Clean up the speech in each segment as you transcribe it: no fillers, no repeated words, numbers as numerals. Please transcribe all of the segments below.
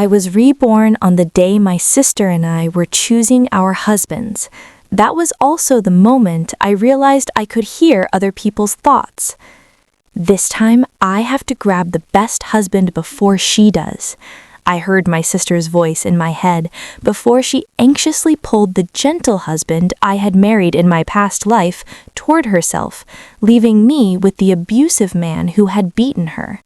I was reborn on the day my sister and I were choosing our husbands. That was also the moment I realized I could hear other people's thoughts. This time, I have to grab the best husband before she does. I heard my sister's voice in my head before she anxiously pulled the gentle husband I had married in my past life toward herself, leaving me with the abusive man who had beaten her.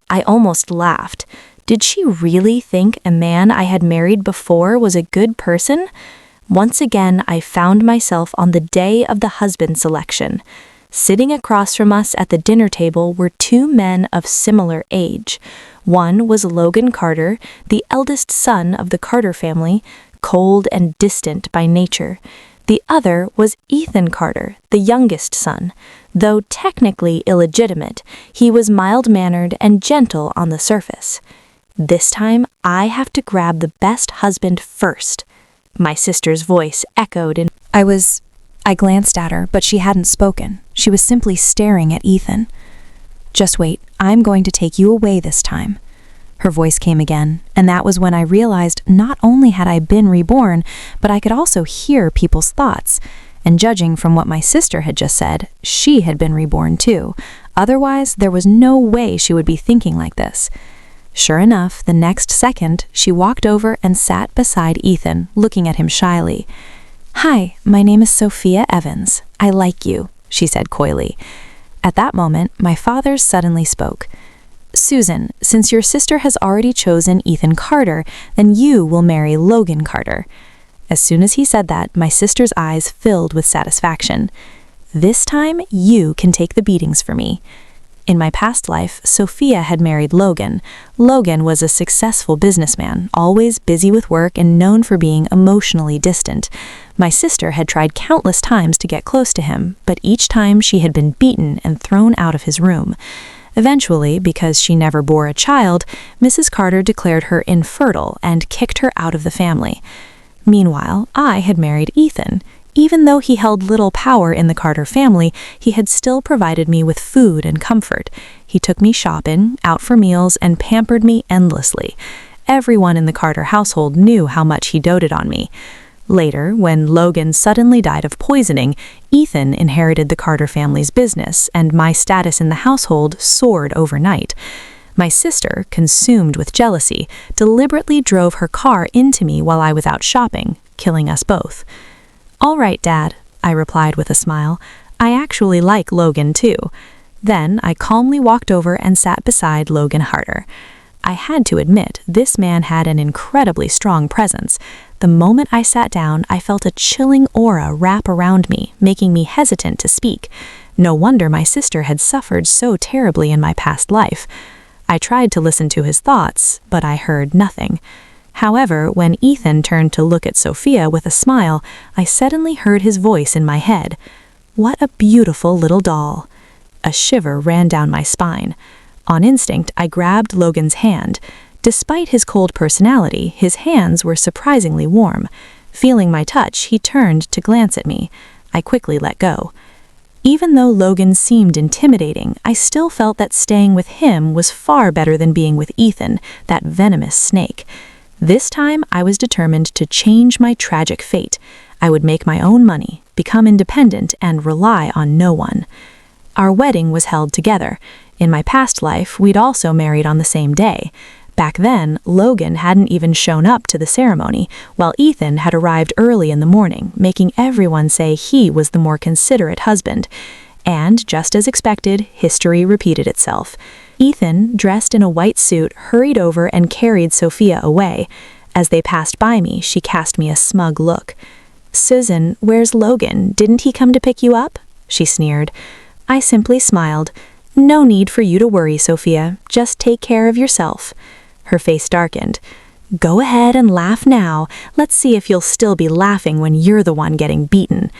I almost laughed. Did she really think a man I had married before was a good person? Once again, I found myself on the day of the husband selection. Sitting across from us at the dinner table were two men of similar age. One was Logan Carter, the eldest son of the Carter family, cold and distant by nature. The other was Ethan Carter, the youngest son. Though technically illegitimate, he was mild-mannered and gentle on the surface. This time, I have to grab the best husband first. My sister's voice echoed in. I glanced at her, but she hadn't spoken. She was simply staring at Ethan. "Just wait, I'm going to take you away this time." Her voice came again, and that was when I realized not only had I been reborn, but I could also hear people's thoughts. And judging from what my sister had just said, she had been reborn too. Otherwise, there was no way she would be thinking like this. Sure enough, the next second, she walked over and sat beside Ethan, looking at him shyly. "Hi, my name is Sophia Evans. I like you," she said coyly. At that moment, my father suddenly spoke. "Susan, since your sister has already chosen Ethan Carter, then you will marry Logan Carter." As soon as he said that, my sister's eyes filled with satisfaction. "This time, you can take the beatings for me." In my past life, Sophia had married Logan. Logan was a successful businessman, always busy with work and known for being emotionally distant. My sister had tried countless times to get close to him, but each time she had been beaten and thrown out of his room. Eventually, because she never bore a child, Mrs. Carter declared her infertile and kicked her out of the family. Meanwhile, I had married Ethan. Even though he held little power in the Carter family, he had still provided me with food and comfort. He took me shopping, out for meals, and pampered me endlessly. Everyone in the Carter household knew how much he doted on me. Later, when Logan suddenly died of poisoning, Ethan inherited the Carter family's business, and my status in the household soared overnight. My sister, consumed with jealousy, deliberately drove her car into me while I was out shopping, killing us both. "All right, Dad," I replied with a smile. "I actually like Logan too." Then I calmly walked over and sat beside Logan Carter. I had to admit, this man had an incredibly strong presence. The moment I sat down, I felt a chilling aura wrap around me, making me hesitant to speak. No wonder my sister had suffered so terribly in my past life. I tried to listen to his thoughts, but I heard nothing. However, when Ethan turned to look at Sophia with a smile, I suddenly heard his voice in my head. "What a beautiful little doll." A shiver ran down my spine. On instinct, I grabbed Logan's hand. Despite his cold personality, his hands were surprisingly warm. Feeling my touch, he turned to glance at me. I quickly let go. Even though Logan seemed intimidating, I still felt that staying with him was far better than being with Ethan, that venomous snake. This time, I was determined to change my tragic fate. I would make my own money, become independent, and rely on no one. Our wedding was held together. In my past life, we'd also married on the same day. Back then, Logan hadn't even shown up to the ceremony, while Ethan had arrived early in the morning, making everyone say he was the more considerate husband. And, just as expected, history repeated itself. Ethan, dressed in a white suit, hurried over and carried Sophia away. As they passed by me, she cast me a smug look. "Susan, where's Logan? Didn't he come to pick you up?" she sneered. I simply smiled. "No need for you to worry, Sophia. Just take care of yourself." Her face darkened. "Go ahead and laugh now. Let's see if you'll still be laughing when you're the one getting beaten."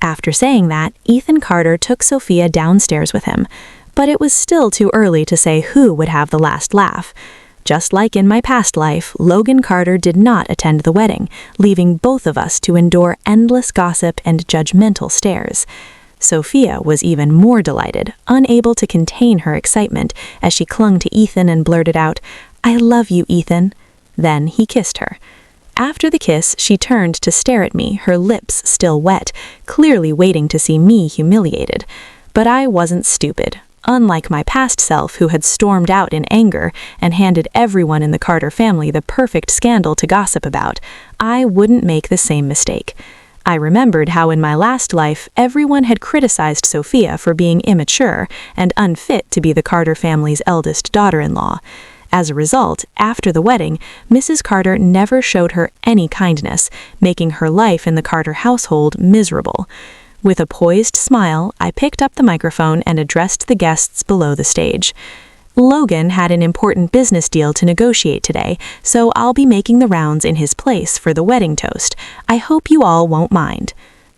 After saying that, Ethan Carter took Sophia downstairs with him. But it was still too early to say who would have the last laugh. Just like in my past life, Logan Carter did not attend the wedding, leaving both of us to endure endless gossip and judgmental stares. Sophia was even more delighted, unable to contain her excitement as she clung to Ethan and blurted out, "I love you, Ethan." Then he kissed her. After the kiss, she turned to stare at me, her lips still wet, clearly waiting to see me humiliated. But I wasn't stupid. Unlike my past self, who had stormed out in anger and handed everyone in the Carter family the perfect scandal to gossip about, I wouldn't make the same mistake. I remembered how in my last life everyone had criticized Sophia for being immature and unfit to be the Carter family's eldest daughter-in-law. As a result, after the wedding, Mrs. Carter never showed her any kindness, making her life in the Carter household miserable. With a poised smile, I picked up the microphone and addressed the guests below the stage. Logan had an important business deal to negotiate today, so I'll be making the rounds in his place for the wedding toast. I hope you all won't mind.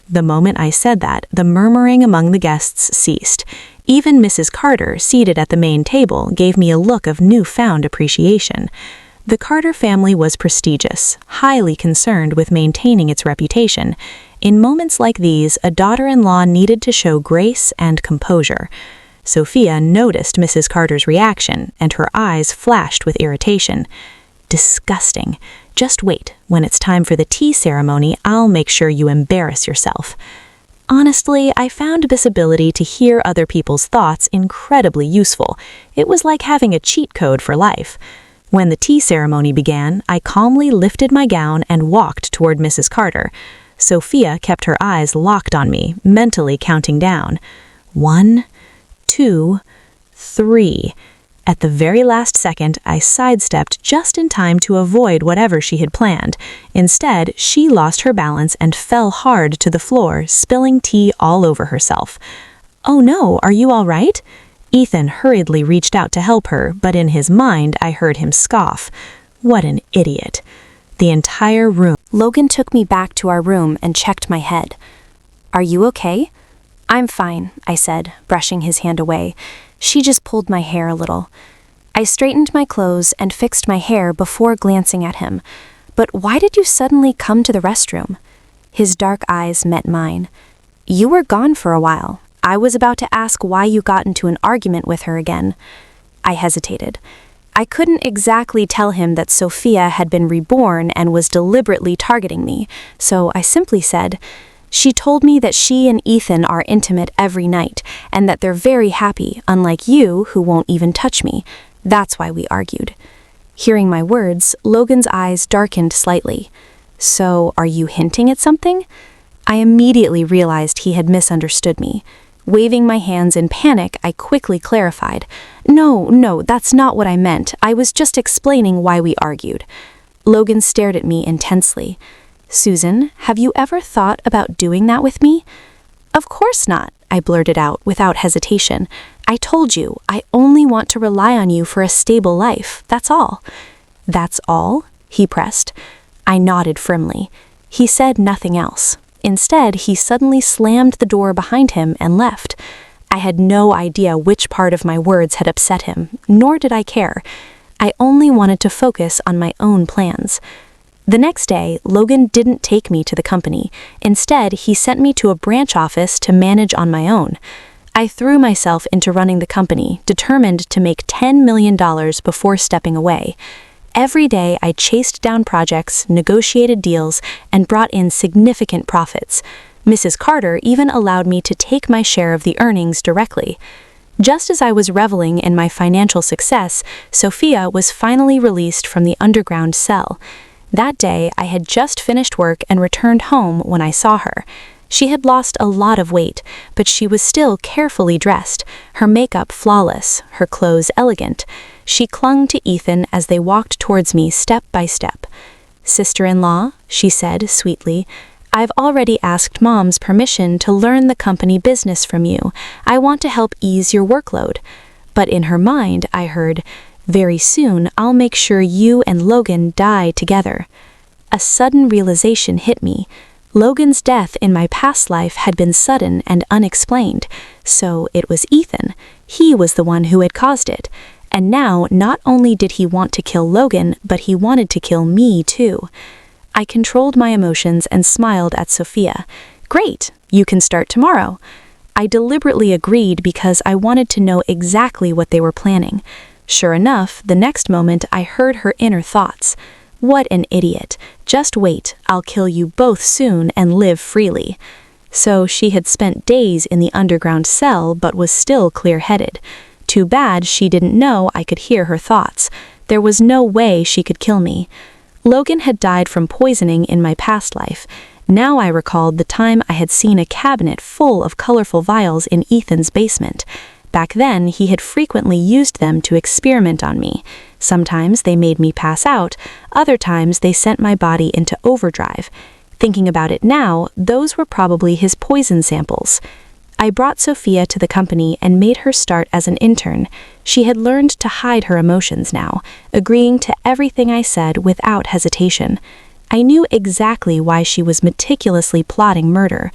The moment I said that, the murmuring among the guests ceased. Even Mrs. Carter, seated at the main table, gave me a look of newfound appreciation. The Carter family was prestigious, highly concerned with maintaining its reputation. In moments like these, a daughter-in-law needed to show grace and composure. Sophia noticed Mrs. Carter's reaction, and her eyes flashed with irritation. Disgusting. Just wait. When it's time for the tea ceremony, I'll make sure you embarrass yourself. Honestly, I found this ability to hear other people's thoughts incredibly useful. It was like having a cheat code for life. When the tea ceremony began, I calmly lifted my gown and walked toward Mrs. Carter. Sophia kept her eyes locked on me, mentally counting down. 1, 2, 3. At the very last second, I sidestepped just in time to avoid whatever she had planned. Instead, she lost her balance and fell hard to the floor, spilling tea all over herself. "Oh no, are you all right?" Ethan hurriedly reached out to help her, but in his mind, I heard him scoff. What an idiot. The entire room. Logan took me back to our room and checked my head. "Are you okay?" "I'm fine," I said, brushing his hand away. She just pulled my hair a little. I straightened my clothes and fixed my hair before glancing at him. "But why did you suddenly come to the restroom?" His dark eyes met mine. "You were gone for a while. I was about to ask why you got into an argument with her again." I hesitated. I couldn't exactly tell him that Sophia had been reborn and was deliberately targeting me, so I simply said, "She told me that she and Ethan are intimate every night, and that they're very happy, unlike you, who won't even touch me. That's why we argued." Hearing my words, Logan's eyes darkened slightly. "So, are you hinting at something?" I immediately realized he had misunderstood me. Waving my hands in panic, I quickly clarified. No, that's not what I meant. I was just explaining why we argued." Logan stared at me intensely. "Susan, have you ever thought about doing that with me?" "Of course not," I blurted out without hesitation. "I told you, I only want to rely on you for a stable life, that's all." "That's all?" he pressed. I nodded firmly. He said nothing else. Instead, he suddenly slammed the door behind him and left. I had no idea which part of my words had upset him, nor did I care. I only wanted to focus on my own plans. The next day, Logan didn't take me to the company. Instead, he sent me to a branch office to manage on my own. I threw myself into running the company, determined to make $10 million before stepping away. Every day, I chased down projects, negotiated deals, and brought in significant profits. Mrs. Carter even allowed me to take my share of the earnings directly. Just as I was reveling in my financial success, Sophia was finally released from the underground cell. That day, I had just finished work and returned home when I saw her. She had lost a lot of weight, but she was still carefully dressed, her makeup flawless, her clothes elegant. She clung to Ethan as they walked towards me step by step. "Sister-in-law," she said sweetly, "I've already asked Mom's permission to learn the company business from you. I want to help ease your workload." But in her mind, I heard, "Very soon, I'll make sure you and Logan die together." A sudden realization hit me. Logan's death in my past life had been sudden and unexplained, so it was Ethan. He was the one who had caused it. And now, not only did he want to kill Logan, but he wanted to kill me too. I controlled my emotions and smiled at Sophia. "Great, you can start tomorrow." I deliberately agreed because I wanted to know exactly what they were planning. Sure enough, the next moment I heard her inner thoughts. What an idiot. Just wait, I'll kill you both soon and live freely. So she had spent days in the underground cell but was still clear-headed. Too bad she didn't know I could hear her thoughts. There was no way she could kill me. Logan had died from poisoning in my past life. Now I recalled the time I had seen a cabinet full of colorful vials in Ethan's basement. Back then, he had frequently used them to experiment on me. Sometimes they made me pass out, other times they sent my body into overdrive. Thinking about it now, those were probably his poison samples. I brought Sophia to the company and made her start as an intern. She had learned to hide her emotions now, agreeing to everything I said without hesitation. I knew exactly why she was meticulously plotting murder.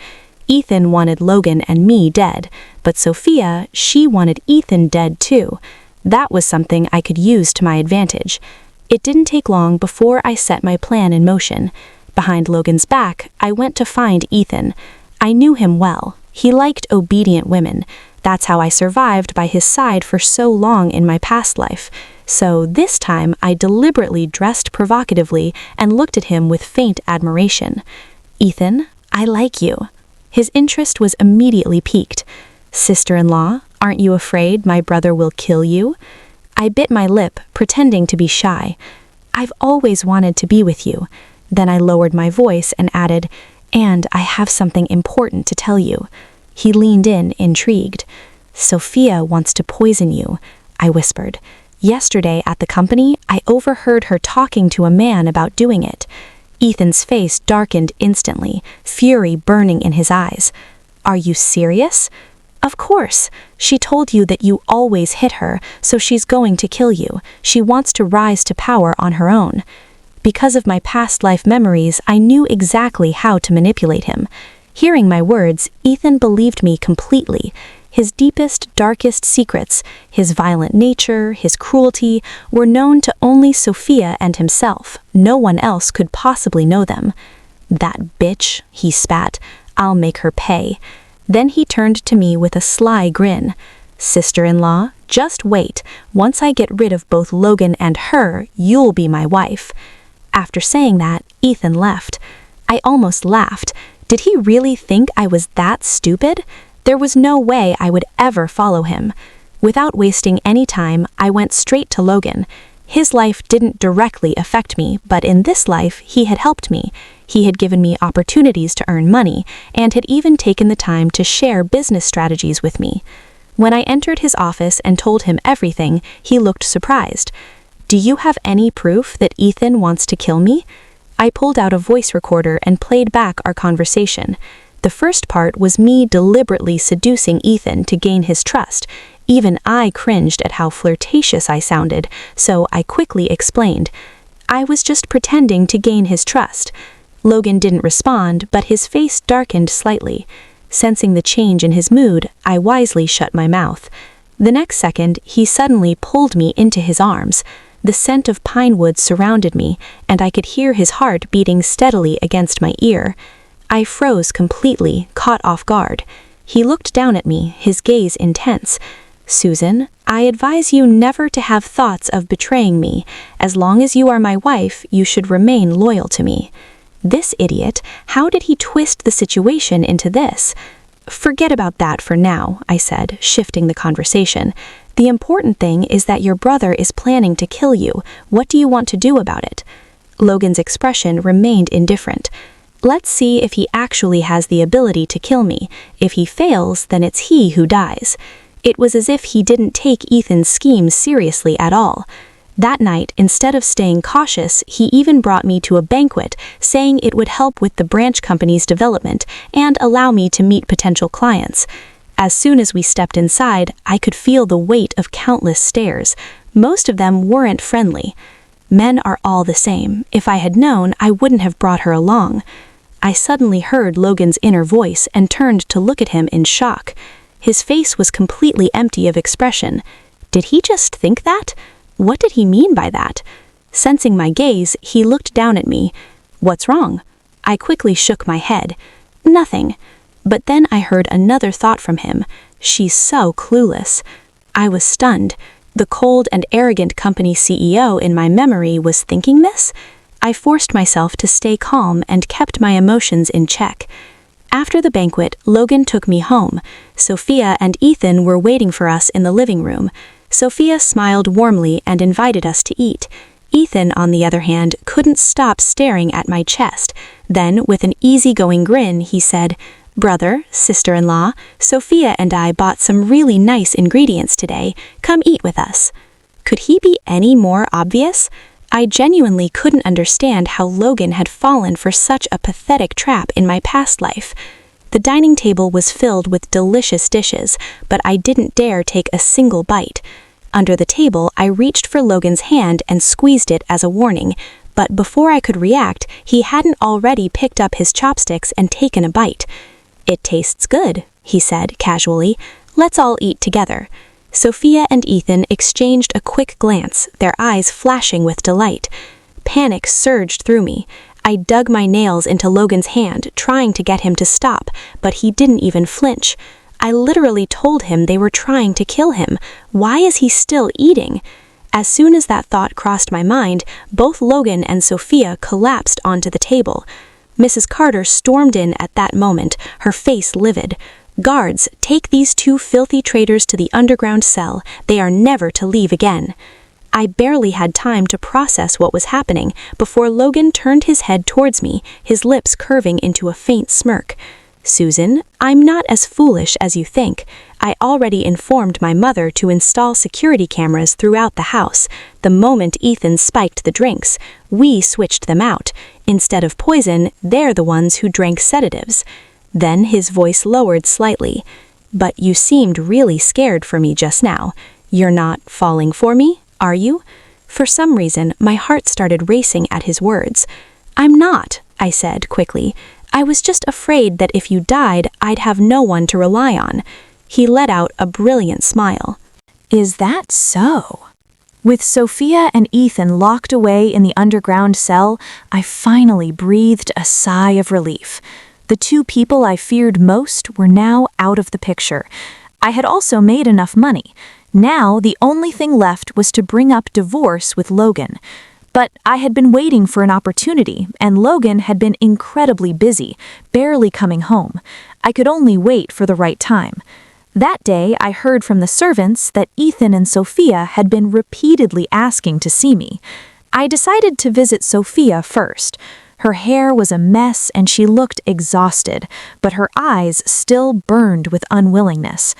Ethan wanted Logan and me dead, but Sophia, she wanted Ethan dead too. That was something I could use to my advantage. It didn't take long before I set my plan in motion. Behind Logan's back, I went to find Ethan. I knew him well. He liked obedient women. That's how I survived by his side for so long in my past life. So this time I deliberately dressed provocatively and looked at him with faint admiration. "Ethan, I like you." His interest was immediately piqued. "Sister-in-law, aren't you afraid my brother will kill you?" I bit my lip, pretending to be shy. "I've always wanted to be with you." Then I lowered my voice and added, "And I have something important to tell you." He leaned in, intrigued. "Sophia wants to poison you," I whispered. "Yesterday at the company, I overheard her talking to a man about doing it." Ethan's face darkened instantly, fury burning in his eyes. "Are you serious?" "Of course. She told you that you always hit her, so she's going to kill you. She wants to rise to power on her own." Because of my past life memories, I knew exactly how to manipulate him. Hearing my words, Ethan believed me completely. His deepest, darkest secrets, his violent nature, his cruelty, were known to only Sophia and himself. No one else could possibly know them. "That bitch," he spat. "I'll make her pay." Then he turned to me with a sly grin. "Sister-in-law, just wait. Once I get rid of both Logan and her, you'll be my wife." After saying that, Ethan left. I almost laughed. Did he really think I was that stupid? There was no way I would ever follow him. Without wasting any time, I went straight to Logan. His life didn't directly affect me, but in this life, he had helped me. He had given me opportunities to earn money, and had even taken the time to share business strategies with me. When I entered his office and told him everything, he looked surprised. "Do you have any proof that Ethan wants to kill me?" I pulled out a voice recorder and played back our conversation. The first part was me deliberately seducing Ethan to gain his trust. Even I cringed at how flirtatious I sounded, so I quickly explained. I was just pretending to gain his trust. Logan didn't respond, but his face darkened slightly. Sensing the change in his mood, I wisely shut my mouth. The next second, he suddenly pulled me into his arms. The scent of pine wood surrounded me, and I could hear his heart beating steadily against my ear. I froze completely, caught off guard. He looked down at me, his gaze intense. "Susan, I advise you never to have thoughts of betraying me. As long as you are my wife, you should remain loyal to me." This idiot, how did he twist the situation into this? "Forget about that for now," I said, shifting the conversation. "The important thing is that your brother is planning to kill you. What do you want to do about it?" Logan's expression remained indifferent. "Let's see if he actually has the ability to kill me. If he fails, then it's he who dies." It was as if he didn't take Ethan's scheme seriously at all. That night, instead of staying cautious, he even brought me to a banquet, saying it would help with the branch company's development and allow me to meet potential clients. As soon as we stepped inside, I could feel the weight of countless stares. Most of them weren't friendly. Men are all the same. If I had known, I wouldn't have brought her along. I suddenly heard Logan's inner voice and turned to look at him in shock. His face was completely empty of expression. Did he just think that? What did he mean by that? Sensing my gaze, he looked down at me. "What's wrong?" I quickly shook my head. "Nothing." But then I heard another thought from him. "She's so clueless." I was stunned. The cold and arrogant company CEO in my memory was thinking this? I forced myself to stay calm and kept my emotions in check. After the banquet, Logan took me home. Sophia and Ethan were waiting for us in the living room. Sophia smiled warmly and invited us to eat. Ethan, on the other hand, couldn't stop staring at my chest. Then, with an easygoing grin, he said, "Brother, sister-in-law, Sophia and I bought some really nice ingredients today. Come eat with us." Could he be any more obvious? I genuinely couldn't understand how Logan had fallen for such a pathetic trap in my past life. The dining table was filled with delicious dishes, but I didn't dare take a single bite. Under the table, I reached for Logan's hand and squeezed it as a warning, but before I could react, he hadn't already picked up his chopsticks and taken a bite. "It tastes good," he said casually. "Let's all eat together." Sophia and Ethan exchanged a quick glance, their eyes flashing with delight. Panic surged through me. I dug my nails into Logan's hand, trying to get him to stop, but he didn't even flinch. I literally told him they were trying to kill him. Why is he still eating? As soon as that thought crossed my mind, both Logan and Sophia collapsed onto the table. Mrs. Carter stormed in at that moment, her face livid. "Guards, take these two filthy traitors to the underground cell. They are never to leave again." I barely had time to process what was happening before Logan turned his head towards me, his lips curving into a faint smirk. "Susan, I'm not as foolish as you think. I already informed my mother to install security cameras throughout the house. The moment Ethan spiked the drinks, we switched them out. Instead of poison, they're the ones who drank sedatives." Then his voice lowered slightly. "But you seemed really scared for me just now. You're not falling for me, are you?" For some reason, my heart started racing at his words. "I'm not," I said quickly. "I was just afraid that if you died, I'd have no one to rely on." He let out a brilliant smile. "Is that so?" With Sophia and Ethan locked away in the underground cell, I finally breathed a sigh of relief. The two people I feared most were now out of the picture. I had also made enough money. Now the only thing left was to bring up divorce with Logan. But I had been waiting for an opportunity, and Logan had been incredibly busy, barely coming home. I could only wait for the right time. That day, I heard from the servants that Ethan and Sophia had been repeatedly asking to see me. I decided to visit Sophia first. Her hair was a mess and she looked exhausted, but her eyes still burned with unwillingness.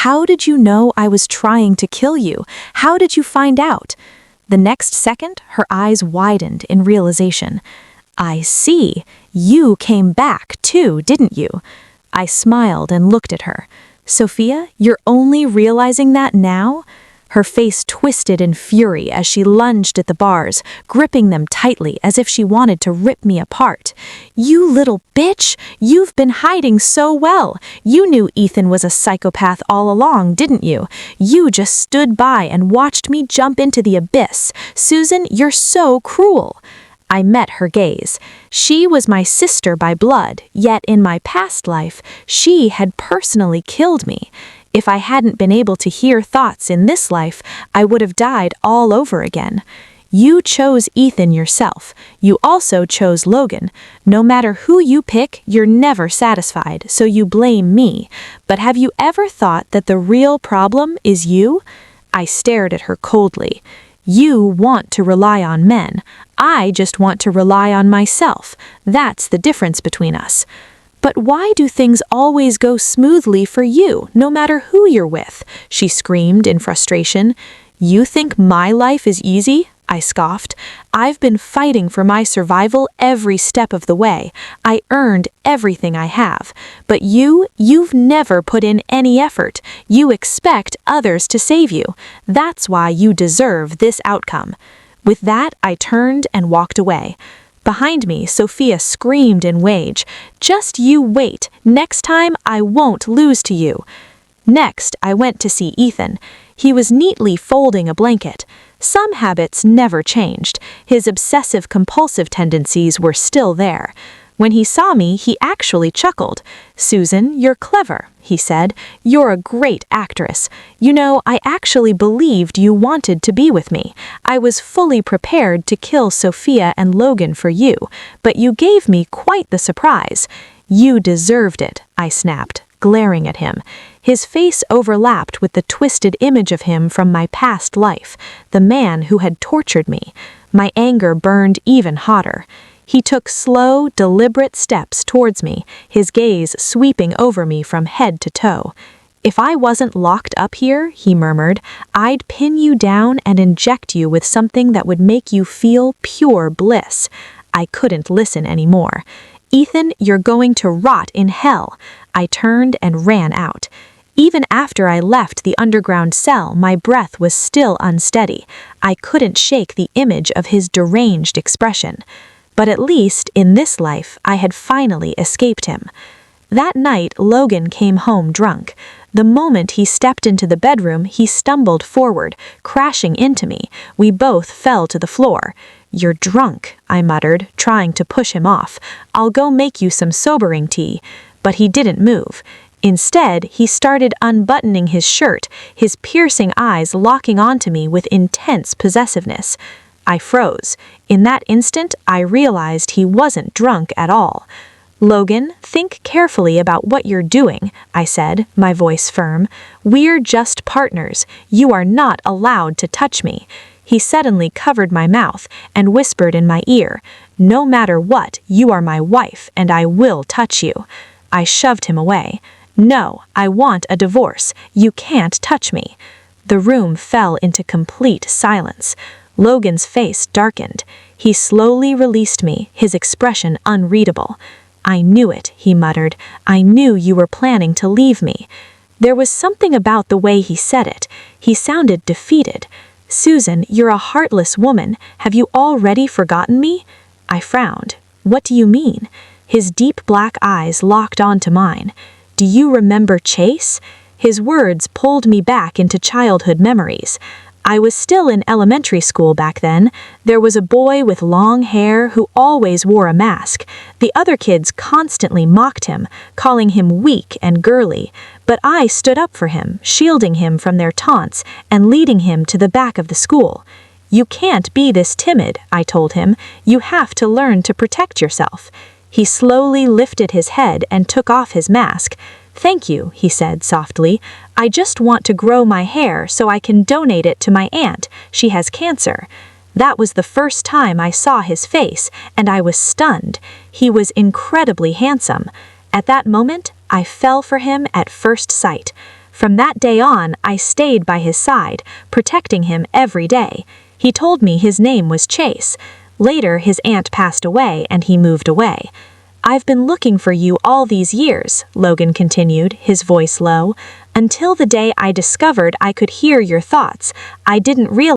"How did you know I was trying to kill you? How did you find out?" The next second, her eyes widened in realization. "I see. You came back too, didn't you?" I smiled and looked at her. "Sophia, you're only realizing that now?" Her face twisted in fury as she lunged at the bars, gripping them tightly as if she wanted to rip me apart. "You little bitch! You've been hiding so well! You knew Ethan was a psychopath all along, didn't you? You just stood by and watched me jump into the abyss. Susan, you're so cruel!" I met her gaze. She was my sister by blood, yet in my past life, she had personally killed me. If I hadn't been able to hear thoughts in this life, I would have died all over again. You chose Ethan yourself. You also chose Logan. No matter who you pick, you're never satisfied, so you blame me. But have you ever thought that the real problem is you? I stared at her coldly. You want to rely on men. I just want to rely on myself. That's the difference between us. "But why do things always go smoothly for you, no matter who you're with?" she screamed in frustration. "You think my life is easy?" I scoffed. "I've been fighting for my survival every step of the way. I earned everything I have. But you've never put in any effort. You expect others to save you. That's why you deserve this outcome." With that, I turned and walked away. Behind me, Sophia screamed in rage. "Just you wait. Next time, I won't lose to you." Next, I went to see Ethan. He was neatly folding a blanket. Some habits never changed. His obsessive-compulsive tendencies were still there. When he saw me, he actually chuckled. "Susan, you're clever," he said. "You're a great actress. You know, I actually believed you wanted to be with me. I was fully prepared to kill Sophia and Logan for you, but you gave me quite the surprise." "You deserved it," I snapped, glaring at him. His face overlapped with the twisted image of him from my past life, the man who had tortured me. My anger burned even hotter. He took slow, deliberate steps towards me, his gaze sweeping over me from head to toe. "If I wasn't locked up here," he murmured, "I'd pin you down and inject you with something that would make you feel pure bliss." I couldn't listen anymore. "Ethan, you're going to rot in hell." I turned and ran out. Even after I left the underground cell, my breath was still unsteady. I couldn't shake the image of his deranged expression. But at least, in this life, I had finally escaped him. That night, Logan came home drunk. The moment he stepped into the bedroom, he stumbled forward, crashing into me. We both fell to the floor. "You're drunk," I muttered, trying to push him off. "I'll go make you some sobering tea." But he didn't move. Instead, he started unbuttoning his shirt, his piercing eyes locking onto me with intense possessiveness. I froze. In that instant, I realized he wasn't drunk at all. "Logan, think carefully about what you're doing," I said, my voice firm. "We're just partners. You are not allowed to touch me." He suddenly covered my mouth and whispered in my ear, "No matter what, you are my wife, and I will touch you." I shoved him away. "No, I want a divorce. You can't touch me." The room fell into complete silence. Logan's face darkened. He slowly released me, his expression unreadable. "I knew it," he muttered. "I knew you were planning to leave me." There was something about the way he said it. He sounded defeated. "Susan, you're a heartless woman. Have you already forgotten me?" I frowned. "What do you mean?" His deep black eyes locked onto mine. "Do you remember Chase?" His words pulled me back into childhood memories. I was still in elementary school back then. There was a boy with long hair who always wore a mask. The other kids constantly mocked him, calling him weak and girly. But I stood up for him, shielding him from their taunts and leading him to the back of the school. "You can't be this timid," I told him. "You have to learn to protect yourself." He slowly lifted his head and took off his mask. "Thank you," he said softly. "I just want to grow my hair so I can donate it to my aunt. She has cancer." That was the first time I saw his face, and I was stunned. He was incredibly handsome. At that moment, I fell for him at first sight. From that day on, I stayed by his side, protecting him every day. He told me his name was Chase. Later, his aunt passed away and he moved away. "I've been looking for you all these years," Logan continued, his voice low, "until the day I discovered I could hear your thoughts. I didn't realize